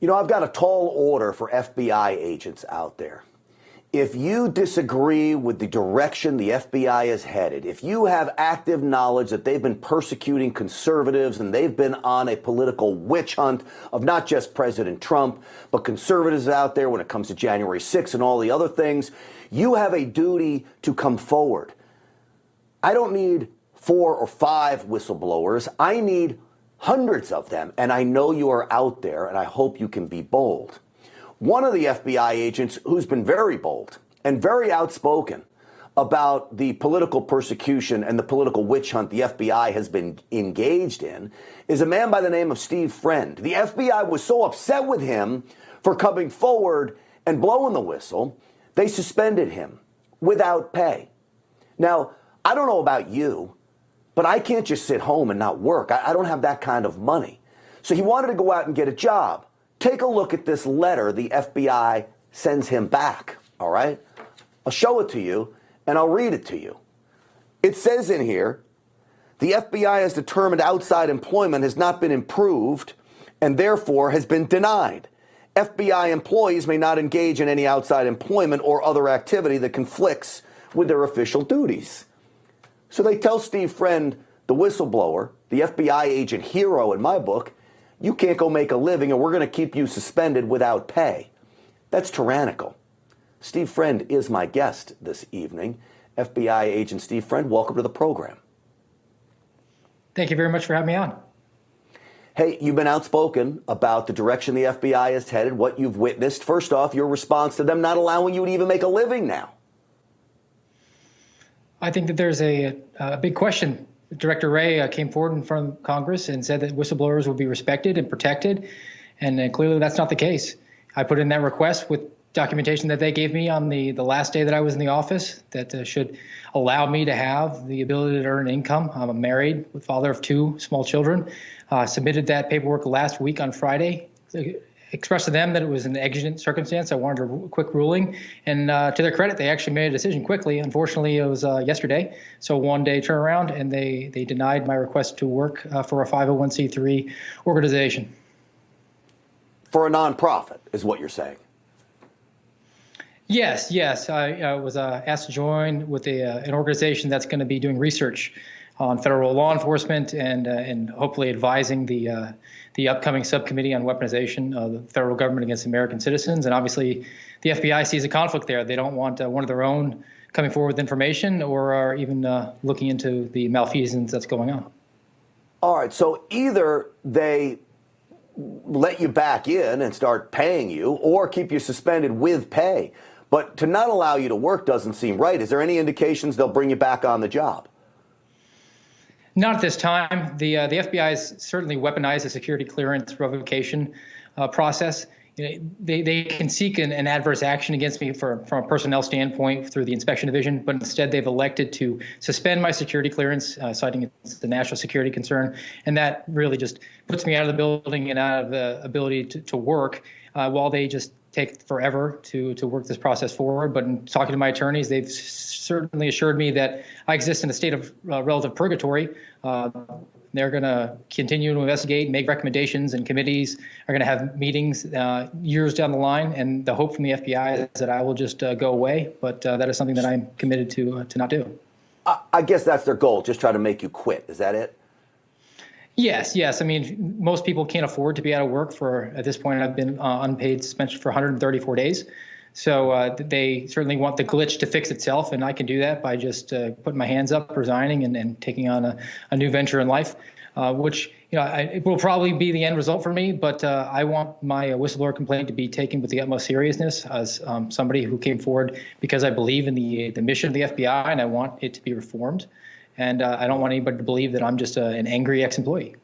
You know, I've got a tall order for FBI agents out there. If you disagree with the direction the FBI is headed, if you have active knowledge that they've been persecuting conservatives and they've been on a political witch hunt of not just President Trump, but conservatives out there when it comes to January 6th and all the other things, you have a duty to come forward. I don't need 4 or 5 whistleblowers. I need hundreds of them. And I know you are out there, and I hope you can be bold. One of the FBI agents who's been very bold and very outspoken about the political persecution and the political witch hunt the FBI has been engaged in is a man by the name of Steve Friend. The FBI was so upset with him for coming forward and blowing the whistle, they suspended him without pay. Now, I don't know about you, but I can't just sit home and not work. I don't have that kind of money. So he wanted to go out and get a job. Take a look at this letter the FBI sends him back, all right? I'll show it to you, and I'll read it to you. It says in here, the FBI has determined outside employment has not been improved and therefore has been denied. FBI employees may not engage in any outside employment or other activity that conflicts with their official duties. So they tell Steve Friend, the whistleblower, the FBI agent hero in my book, you can't go make a living and we're going to keep you suspended without pay. That's tyrannical. Steve Friend is my guest this evening. FBI agent Steve Friend, welcome to the program. Thank you very much for having me on. Hey, you've been outspoken about the direction the FBI is headed, what you've witnessed. First off, your response to them not allowing you to even make a living now. I think that there's a big question. Director Wray came forward in front of Congress and said that whistleblowers will be respected and protected, and clearly that's not the case. I put in that request with documentation that they gave me on the last day that I was in the office that should allow me to have the ability to earn income. I'm married with father of 2 small children. Submitted that paperwork last week on Friday. Expressed to them that it was an exigent circumstance. I wanted a quick ruling. And to their credit, they actually made a decision quickly. Unfortunately, it was yesterday. So 1-day turnaround, and they denied my request to work for a 501c3 organization. For a nonprofit, is what you're saying? Yes. I was asked to join with an organization that's going to be doing research on federal law enforcement and hopefully advising the upcoming subcommittee on weaponization of the federal government against American citizens. And obviously, the FBI sees a conflict there. They don't want one of their own coming forward with information or even looking into the malfeasance that's going on. All right, so either they let you back in and start paying you or keep you suspended with pay. But to not allow you to work doesn't seem right. Is there any indications they'll bring you back on the job? Not at this time. The FBI has certainly weaponized the security clearance revocation process. They can seek an adverse action against me from a personnel standpoint through the inspection division, but instead they've elected to suspend my security clearance, citing it's the national security concern. And that really just puts me out of the building and out of the ability to work while they just take forever to work this process forward. But in talking to my attorneys, they've certainly assured me that I exist in a state of relative purgatory. They're going to continue to investigate, make recommendations, and committees are going to have meetings years down the line. And the hope from the FBI is that I will just go away. But that is something that I'm committed to not do. I guess that's their goal, just try to make you quit. Is that it? Yes. I mean, most people can't afford to be out of work for, at this point, I've been unpaid suspension for 134 days. So they certainly want the glitch to fix itself, and I can do that by just putting my hands up, resigning, and taking on a new venture in life, which it will probably be the end result for me. But I want my whistleblower complaint to be taken with the utmost seriousness as somebody who came forward because I believe in the mission of the FBI, and I want it to be reformed. And I don't want anybody to believe that I'm just an angry ex-employee.